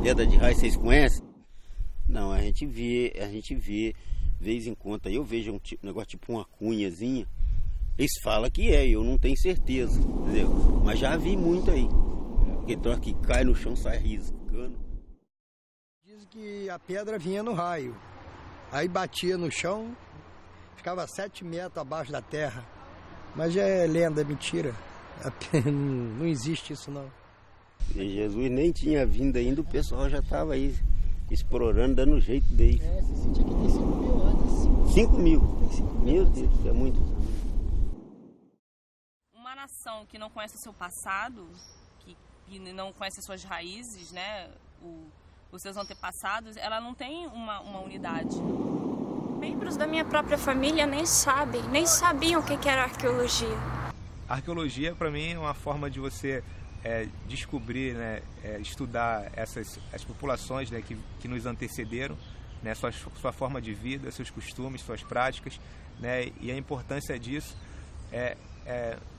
Pedra de Raiz, vocês conhecem? Não, a gente vê, vez em quando, aí eu vejo um negócio tipo uma cunhazinha, eles falam que eu não tenho certeza, entendeu? Mas já vi muito aí, porque troca que cai no chão, sai riscando. Diz que a pedra vinha no raio, aí batia no chão, ficava 7 metros abaixo da terra, mas é lenda, é mentira, não existe isso não. E Jesus nem tinha vindo ainda, o pessoal já estava aí explorando, dando jeito dele. Você sentia que tem 5 mil anos. 5 mil? Tem 5 mil. Meu Deus, é muito. Uma nação que não conhece o seu passado, que não conhece as suas raízes, né, os seus antepassados, ela não tem uma unidade. Membros da minha própria família nem sabiam o que era arqueologia. A arqueologia, para mim, é uma forma de você descobrir, né, estudar as populações, né, que nos antecederam, né, sua forma de vida, seus costumes, suas práticas, né, e a importância disso é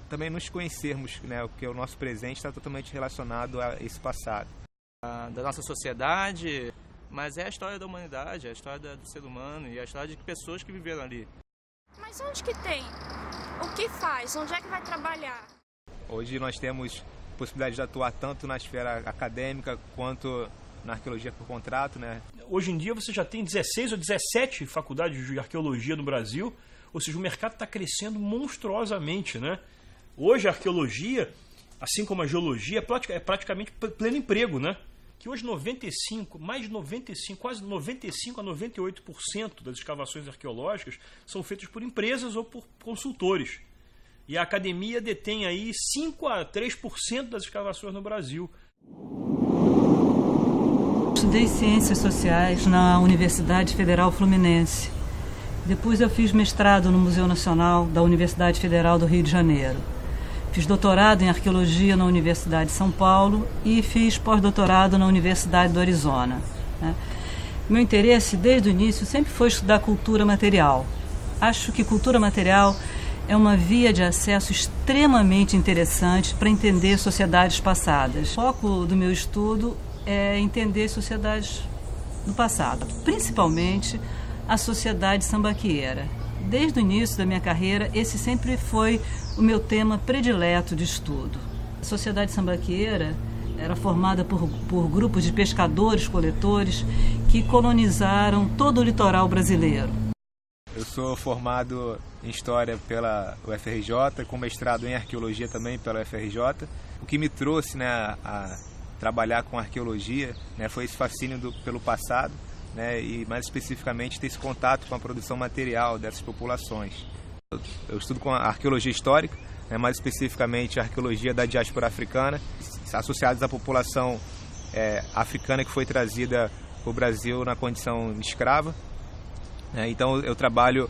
também nos conhecermos, né, porque o nosso presente está totalmente relacionado a esse passado. Da nossa sociedade, mas é a história da humanidade, é a história do ser humano e a história de pessoas que viveram ali. Mas onde que tem? O que faz? Onde é que vai trabalhar? Hoje nós temos possibilidade de atuar tanto na esfera acadêmica quanto na arqueologia por contrato, né? Hoje em dia você já tem 16 ou 17 faculdades de arqueologia no Brasil, ou seja, o mercado está crescendo monstruosamente, né? Hoje a arqueologia, assim como a geologia, é praticamente pleno emprego, né? Que hoje quase 95 a 98% das escavações arqueológicas são feitas por empresas ou por consultores. E a academia detém aí 5 a 3% das escavações no Brasil. Estudei Ciências Sociais na Universidade Federal Fluminense. Depois eu fiz mestrado no Museu Nacional da Universidade Federal do Rio de Janeiro. Fiz doutorado em Arqueologia na Universidade de São Paulo e fiz pós-doutorado na Universidade do Arizona. Meu interesse, desde o início, sempre foi estudar cultura material. Acho que cultura material é uma via de acesso extremamente interessante para entender sociedades passadas. O foco do meu estudo é entender sociedades do passado, principalmente a sociedade sambaqueira. Desde o início da minha carreira, esse sempre foi o meu tema predileto de estudo. A sociedade sambaqueira era formada por grupos de pescadores-coletores que colonizaram todo o litoral brasileiro. Eu sou formado em História pela UFRJ, com mestrado em Arqueologia também pela UFRJ. O que me trouxe, né, a trabalhar com arqueologia, né, foi esse fascínio pelo passado, né, e mais especificamente ter esse contato com a produção material dessas populações. Eu estudo com a arqueologia histórica, né, mais especificamente a arqueologia da diáspora africana, associados à população africana que foi trazida para o Brasil na condição de escrava. Então eu trabalho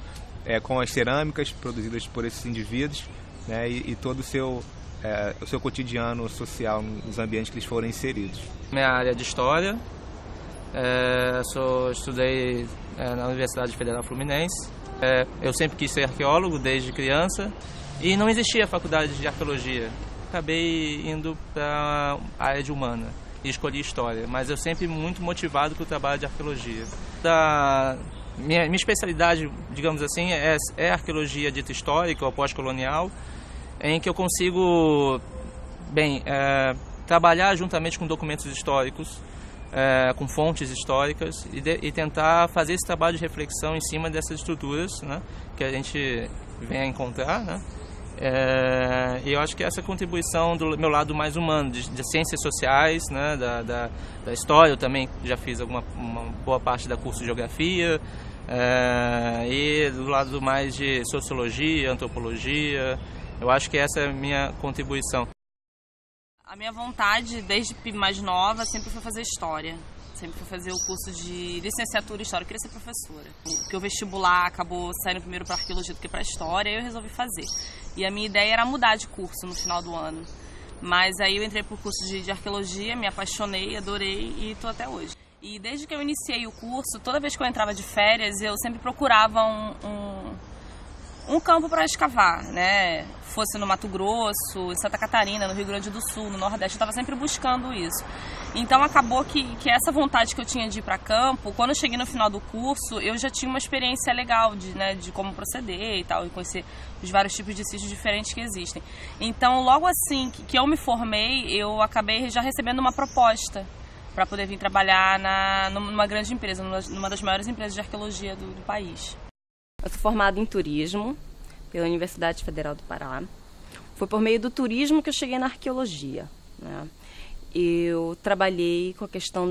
com as cerâmicas produzidas por esses indivíduos, né, e todo o seu cotidiano social nos ambientes que eles foram inseridos. Minha área de História, estudei na Universidade Federal Fluminense. Eu sempre quis ser arqueólogo desde criança e não existia faculdade de arqueologia. Acabei indo para a área de humana e escolhi História, mas eu sempre muito motivado com o trabalho de arqueologia. Minha especialidade, digamos assim, é arqueologia dita histórica ou pós-colonial, em que eu consigo trabalhar juntamente com documentos históricos, com fontes históricas e tentar fazer esse trabalho de reflexão em cima dessas estruturas, né, que a gente vem a encontrar, né? E eu acho que essa contribuição do meu lado mais humano, de ciências sociais, né, da história, eu também já fiz uma boa parte da curso de geografia, e do lado mais de sociologia, antropologia, eu acho que essa é a minha contribuição. A minha vontade, desde mais nova, sempre foi fazer história. Sempre fui fazer o curso de licenciatura em História, eu queria ser professora. Porque o vestibular acabou saindo primeiro para Arqueologia do que para História, aí eu resolvi fazer. E a minha ideia era mudar de curso no final do ano. Mas aí eu entrei para o curso de Arqueologia, me apaixonei, adorei e estou até hoje. E desde que eu iniciei o curso, toda vez que eu entrava de férias, eu sempre procurava um campo para escavar, né? Fosse no Mato Grosso, em Santa Catarina, no Rio Grande do Sul, no Nordeste, eu estava sempre buscando isso. Então acabou que essa vontade que eu tinha de ir para campo, quando eu cheguei no final do curso, eu já tinha uma experiência legal de como proceder e tal, e conhecer os vários tipos de sítios diferentes que existem. Então, logo assim que eu me formei, eu acabei já recebendo uma proposta para poder vir trabalhar numa grande empresa, numa das maiores empresas de arqueologia do país. Eu sou formada em turismo pela Universidade Federal do Pará. Foi por meio do turismo que eu cheguei na arqueologia, né? Eu trabalhei com a questão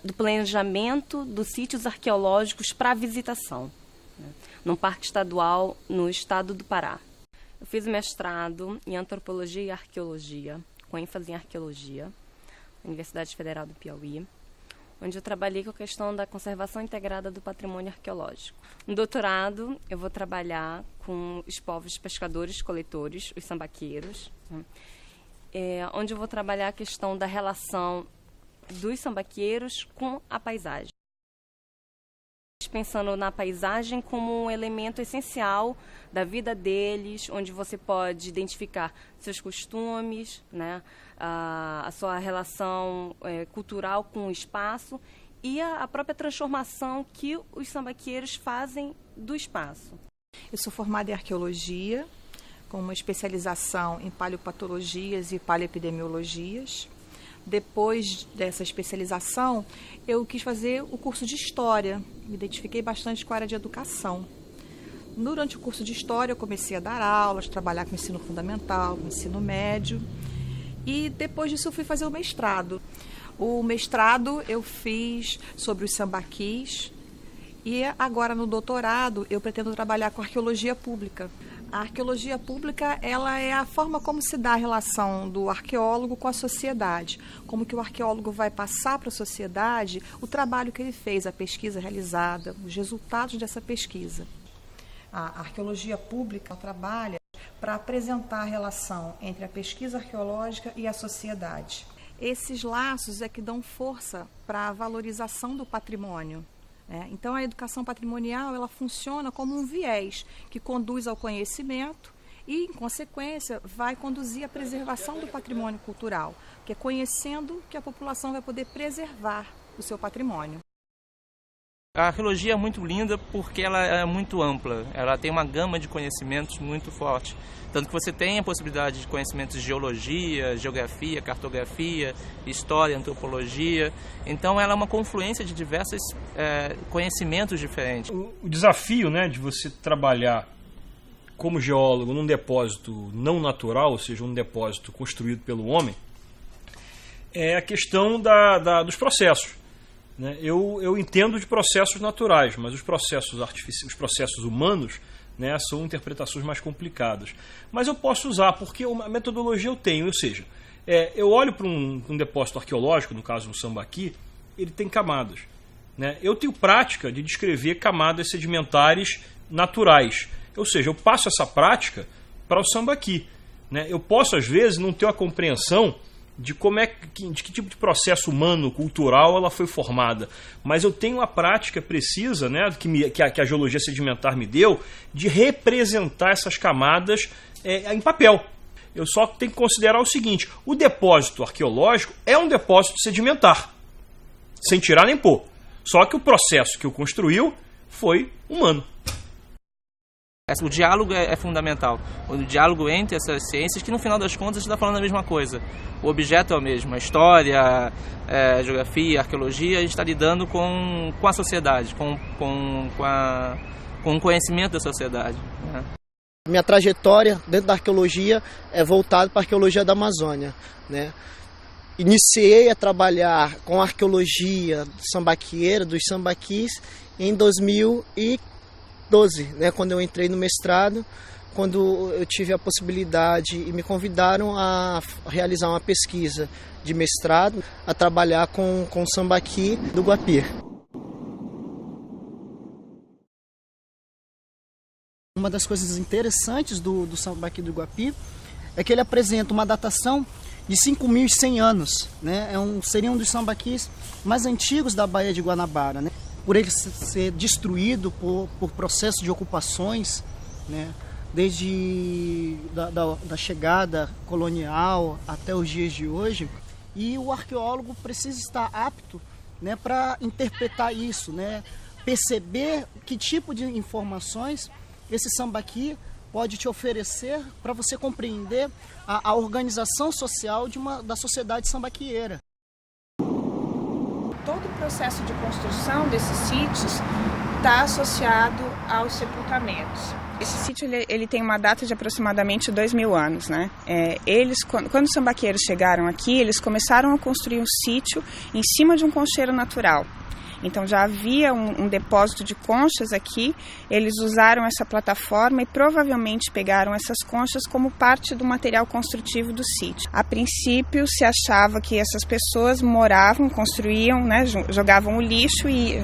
do planejamento dos sítios arqueológicos para visitação, né, num parque estadual no estado do Pará. Eu fiz mestrado em antropologia e arqueologia, com ênfase em arqueologia, na Universidade Federal do Piauí, onde eu trabalhei com a questão da conservação integrada do patrimônio arqueológico. No doutorado, eu vou trabalhar com os povos pescadores-coletores, os sambaqueiros, né? Onde eu vou trabalhar a questão da relação dos sambaqueiros com a paisagem. Pensando na paisagem como um elemento essencial da vida deles, onde você pode identificar seus costumes, né, a sua relação cultural com o espaço e a própria transformação que os sambaqueiros fazem do espaço. Eu sou formada em arqueologia, com uma especialização em paleopatologias e paleoepidemiologias. Depois dessa especialização, eu quis fazer o curso de História. Me identifiquei bastante com a área de educação. Durante o curso de História, eu comecei a dar aulas, trabalhar com ensino fundamental, com ensino médio. E depois disso, eu fui fazer o mestrado. O mestrado eu fiz sobre os sambaquis. E agora, no doutorado, eu pretendo trabalhar com arqueologia pública. A arqueologia pública, ela é a forma como se dá a relação do arqueólogo com a sociedade. Como que o arqueólogo vai passar para a sociedade o trabalho que ele fez, a pesquisa realizada, os resultados dessa pesquisa. A arqueologia pública trabalha para apresentar a relação entre a pesquisa arqueológica e a sociedade. Esses laços é que dão força para a valorização do patrimônio. Então, a educação patrimonial ela funciona como um viés que conduz ao conhecimento e, em consequência, vai conduzir à preservação do patrimônio cultural, que é conhecendo que a população vai poder preservar o seu patrimônio. A arqueologia é muito linda porque ela é muito ampla, ela tem uma gama de conhecimentos muito forte. Tanto que você tem a possibilidade de conhecimentos de geologia, geografia, cartografia, história, antropologia. Então ela é uma confluência de diversos conhecimentos diferentes. O desafio, né, de você trabalhar como geólogo num depósito não natural, ou seja, um depósito construído pelo homem, é a questão dos processos. Eu entendo de processos naturais, mas os processos os processos humanos, né, são interpretações mais complicadas. Mas eu posso usar, porque a metodologia eu tenho, ou seja, eu olho para um depósito arqueológico, no caso do Sambaqui, ele tem camadas. Né? Eu tenho prática de descrever camadas sedimentares naturais, ou seja, eu passo essa prática para o Sambaqui. Né? Eu posso, às vezes, não ter uma compreensão de que tipo de processo humano, cultural ela foi formada. Mas eu tenho a prática precisa, né, que a geologia sedimentar me deu, de representar essas camadas em papel. Eu só tenho que considerar o seguinte: o depósito arqueológico é um depósito sedimentar, sem tirar nem pôr. Só que o processo que o construiu foi humano. O diálogo é fundamental. O diálogo entre essas ciências, que no final das contas está falando a mesma coisa. O objeto é o mesmo. A história, a geografia, a arqueologia, a gente está lidando com a sociedade, com o conhecimento da sociedade. Né? Minha trajetória dentro da arqueologia é voltada para a arqueologia da Amazônia. Né? Iniciei a trabalhar com arqueologia sambaqueira, dos sambaquis, em 2012, né, quando eu entrei no mestrado, quando eu tive a possibilidade e me convidaram a realizar uma pesquisa de mestrado, a trabalhar com o Sambaqui do Guapir. Uma das coisas interessantes do Sambaqui do Guapir é que ele apresenta uma datação de 5.100 anos. Né? Seria um dos sambaquis mais antigos da Baía de Guanabara. Né? Por ele ser destruído por processo de ocupações, né, desde da chegada colonial até os dias de hoje, e o arqueólogo precisa estar apto, né, para interpretar isso, né, perceber que tipo de informações esse sambaqui pode te oferecer para você compreender a organização social da sociedade sambaquieira. Todo o processo de construção desses sítios está associado aos sepultamentos. Esse sítio ele tem uma data de aproximadamente 2.000 anos, né? Quando os sambaqueiros chegaram aqui, eles começaram a construir um sítio em cima de um concheiro natural. Então já havia um depósito de conchas aqui, eles usaram essa plataforma e provavelmente pegaram essas conchas como parte do material construtivo do sítio. A princípio se achava que essas pessoas moravam, construíam, né, jogavam o lixo e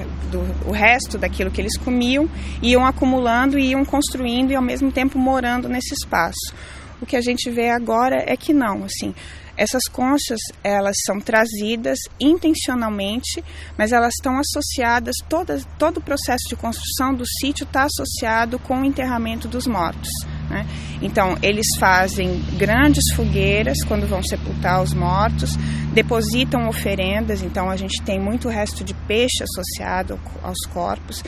o resto daquilo que eles comiam, iam acumulando e iam construindo e ao mesmo tempo morando nesse espaço. O que a gente vê agora é que não, assim, essas conchas, elas são trazidas intencionalmente, mas elas estão associadas, todo o processo de construção do sítio está associado com o enterramento dos mortos, né? Então, eles fazem grandes fogueiras quando vão sepultar os mortos, depositam oferendas, então a gente tem muito resto de peixe associado aos corpos.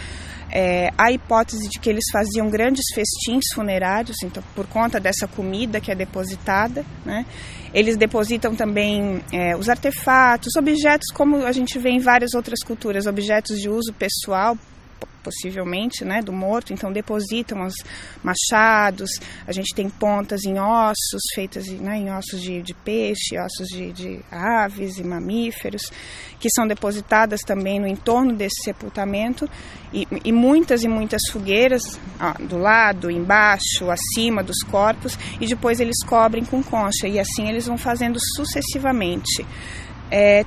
Há hipótese de que eles faziam grandes festins funerários, então, por conta dessa comida que é depositada, né? Eles depositam também os artefatos, objetos como a gente vê em várias outras culturas, objetos de uso pessoal, possivelmente, né, do morto, então depositam os machados, a gente tem pontas em ossos, feitas, né, em ossos de peixe, ossos de aves e mamíferos, que são depositadas também no entorno desse sepultamento, e muitas fogueiras do lado, embaixo, acima dos corpos, e depois eles cobrem com concha, e assim eles vão fazendo sucessivamente.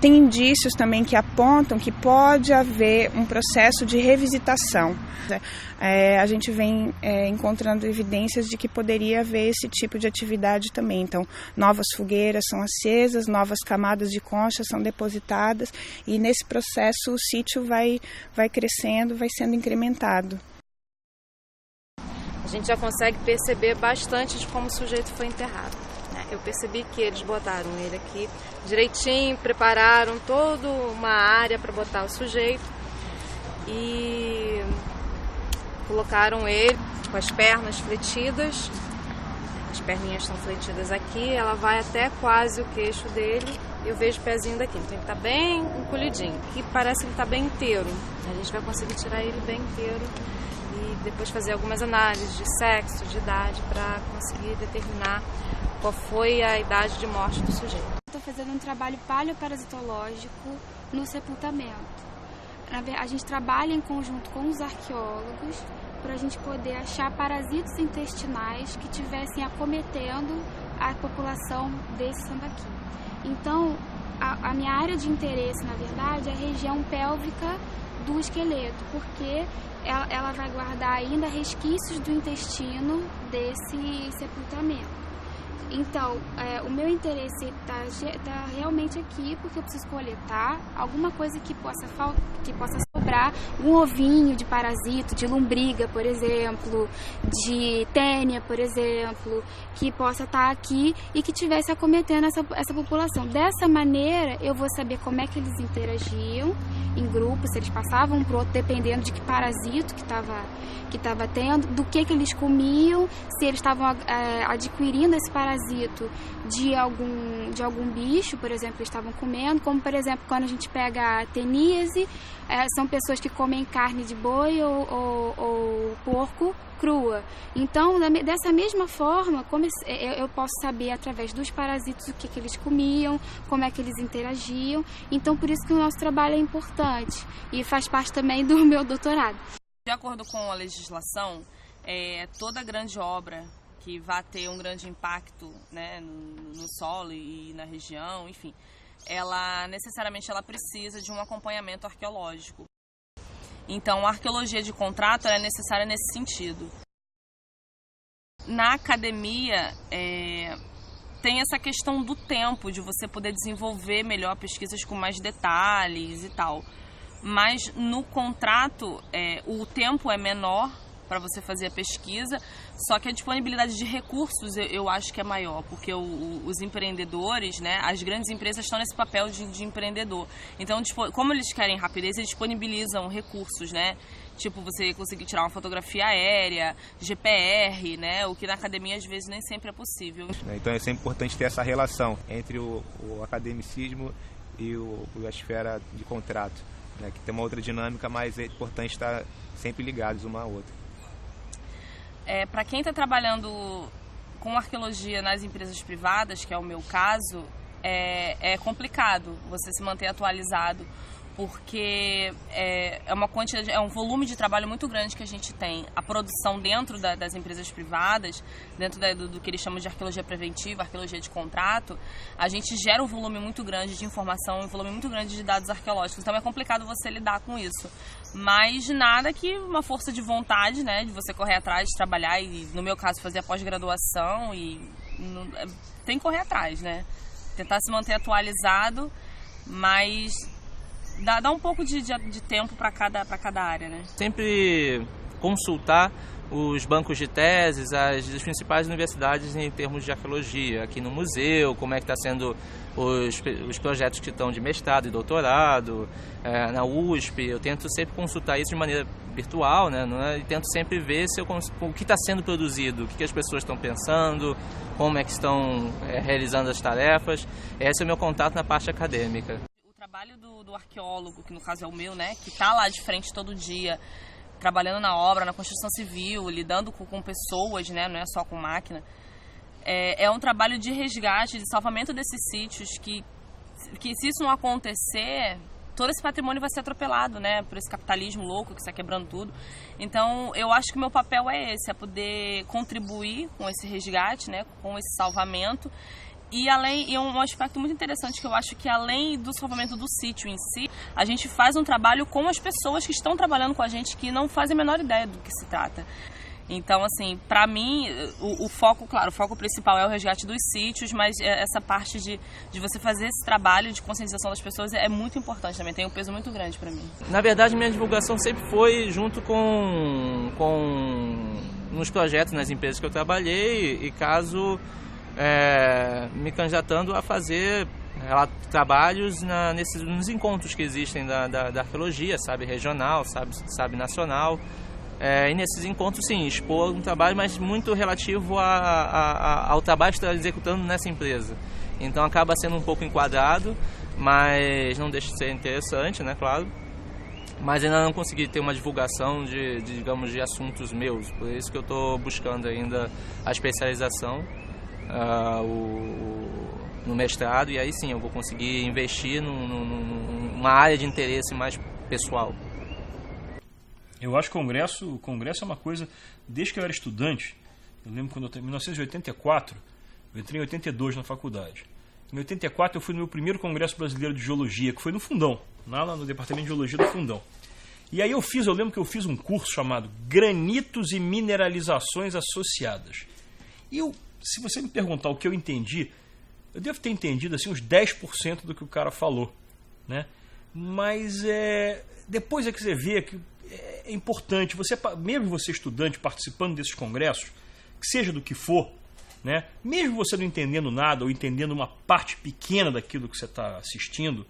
Tem indícios também que apontam que pode haver um processo de revisitação. A gente vem encontrando evidências de que poderia haver esse tipo de atividade também. Então, novas fogueiras são acesas, novas camadas de conchas são depositadas e nesse processo o sítio vai crescendo, vai sendo incrementado. A gente já consegue perceber bastante de como o sujeito foi enterrado. Eu percebi que eles botaram ele aqui direitinho, prepararam toda uma área para botar o sujeito e colocaram ele com as pernas fletidas. As perninhas estão fletidas aqui, ela vai até quase o queixo dele e eu vejo o pezinho daqui. Então ele está bem encolhidinho, que parece que ele está bem inteiro. A gente vai conseguir tirar ele bem inteiro e depois fazer algumas análises de sexo, de idade, para conseguir determinar qual foi a idade de morte do sujeito. Estou fazendo um trabalho paleoparasitológico no sepultamento. A gente trabalha em conjunto com os arqueólogos para a gente poder achar parasitos intestinais que estivessem acometendo a população desse sambaqui. Então, a minha área de interesse, na verdade, é a região pélvica do esqueleto, porque ela vai guardar ainda resquícios do intestino desse sepultamento. Então, o meu interesse está realmente aqui porque eu preciso coletar alguma coisa que possa sobrar, um ovinho de parasito, de lombriga, por exemplo, de tênia, por exemplo, que possa estar aqui e que estivesse acometendo essa população. Dessa maneira, eu vou saber como é que eles interagiam em grupo, se eles passavam para o outro, dependendo de que parasito que estava tendo, do que eles comiam, se eles estavam adquirindo esse parasito de algum bicho, por exemplo, que estavam comendo, como por exemplo quando a gente pega a teníase, são pessoas que comem carne de boi ou porco crua. Então, dessa mesma forma, eu posso saber através dos parasitos o que eles comiam, como é que eles interagiam. Então, por isso que o nosso trabalho é importante e faz parte também do meu doutorado. De acordo com a legislação, toda grande obra que vai ter um grande impacto, né, no solo e na região, enfim, ela necessariamente precisa de um acompanhamento arqueológico. Então, a arqueologia de contrato é necessária nesse sentido. Na academia, tem essa questão do tempo, de você poder desenvolver melhor pesquisas com mais detalhes e tal. Mas no contrato, o tempo é menor para você fazer a pesquisa, só que a disponibilidade de recursos eu acho que é maior, porque os empreendedores, né, as grandes empresas estão nesse papel de empreendedor. Então, como eles querem rapidez, eles disponibilizam recursos, né? Tipo, você conseguir tirar uma fotografia aérea, GPR, né? O que na academia às vezes nem sempre é possível. Então é sempre importante ter essa relação entre o academicismo e a esfera de contrato, né? Que tem uma outra dinâmica, mas é importante estar sempre ligados uma à outra. Para quem está trabalhando com arqueologia nas empresas privadas, que é o meu caso, é complicado você se manter atualizado, porque é um volume de trabalho muito grande que a gente tem. A produção dentro das empresas privadas, dentro do que eles chamam de arqueologia preventiva, arqueologia de contrato, a gente gera um volume muito grande de informação, um volume muito grande de dados arqueológicos. Então é complicado você lidar com isso. Mas nada que uma força de vontade, né, de você correr atrás, de trabalhar e, no meu caso, fazer a pós-graduação tem que correr atrás, né? Tentar se manter atualizado, mas dá um pouco de tempo para cada área, né? Sempre consultar os bancos de teses, as principais universidades em termos de arqueologia, aqui no museu, como é que está sendo os projetos que estão de mestrado e doutorado, na USP. Eu tento sempre consultar isso de maneira virtual, né? E tento sempre ver o que está sendo produzido, o que as pessoas estão pensando, como é que estão realizando as tarefas. Esse é o meu contato na parte acadêmica. O trabalho do arqueólogo, que no caso é o meu, né, que está lá de frente todo dia, trabalhando na obra, na construção civil, lidando com pessoas, né, não é só com máquina, é um trabalho de resgate, de salvamento desses sítios que se isso não acontecer, todo esse patrimônio vai ser atropelado, né, por esse capitalismo louco que está quebrando tudo. Então, eu acho que o meu papel é esse, é poder contribuir com esse resgate, né, com esse salvamento. E um aspecto muito interessante que eu acho que, além do salvamento do sítio em si, a gente faz um trabalho com as pessoas que estão trabalhando com a gente, que não fazem a menor ideia do que se trata. Então, assim, para mim, o foco principal é o resgate dos sítios, mas essa parte de você fazer esse trabalho de conscientização das pessoas é muito importante também, tem um peso muito grande para mim. Na verdade, minha divulgação sempre foi junto nos projetos, nas empresas que eu trabalhei, e caso me candidatando a fazer trabalhos nos encontros que existem da arqueologia, sabe, regional, sabe nacional. E nesses encontros, sim, expor um trabalho, mas muito relativo ao trabalho que está executando nessa empresa. Então acaba sendo um pouco enquadrado, mas não deixa de ser interessante, né, claro. Mas ainda não consegui ter uma divulgação de assuntos meus, por isso que eu estou buscando ainda a especialização no mestrado, e aí sim eu vou conseguir investir numa área de interesse mais pessoal. Eu acho que o congresso é uma coisa, desde que eu era estudante, eu lembro quando em 1984, eu entrei em 82 na faculdade. Em 84 eu fui no meu primeiro congresso brasileiro de geologia, que foi no Fundão, lá no departamento de geologia do Fundão. E aí eu lembro que eu fiz um curso chamado Granitos e Mineralizações Associadas. E se você me perguntar o que eu entendi, eu devo ter entendido assim uns 10% do que o cara falou, né? Mas depois é que você vê que é importante, mesmo você estudante participando desses congressos, que seja do que for, né? Mesmo você não entendendo nada ou entendendo uma parte pequena daquilo que você está assistindo,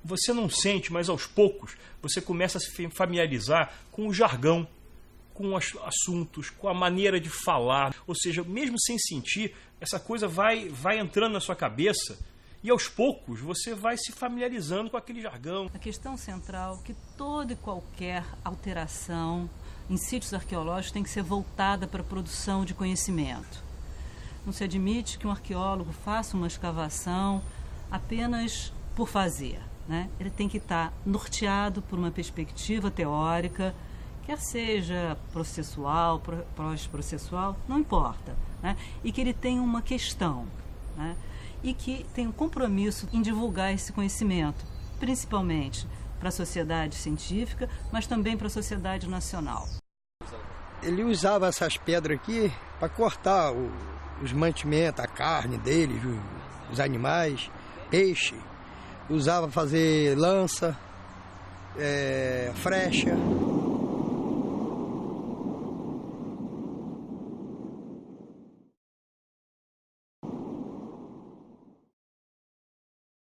você não sente, mas aos poucos você começa a se familiarizar com o jargão, com os assuntos, com a maneira de falar. Ou seja, mesmo sem sentir, essa coisa vai entrando na sua cabeça e aos poucos você vai se familiarizando com aquele jargão. A questão central é que toda e qualquer alteração em sítios arqueológicos tem que ser voltada para a produção de conhecimento. Não se admite que um arqueólogo faça uma escavação apenas por fazer, né? Ele tem que estar norteado por uma perspectiva teórica, quer seja processual, pós-processual, não importa, né? E que ele tenha uma questão, né? E que tenha um compromisso em divulgar esse conhecimento, principalmente para a sociedade científica, mas também para a sociedade nacional. Ele usava essas pedras aqui para cortar os mantimentos, a carne deles, os animais, peixe. Usava para fazer lança, frecha.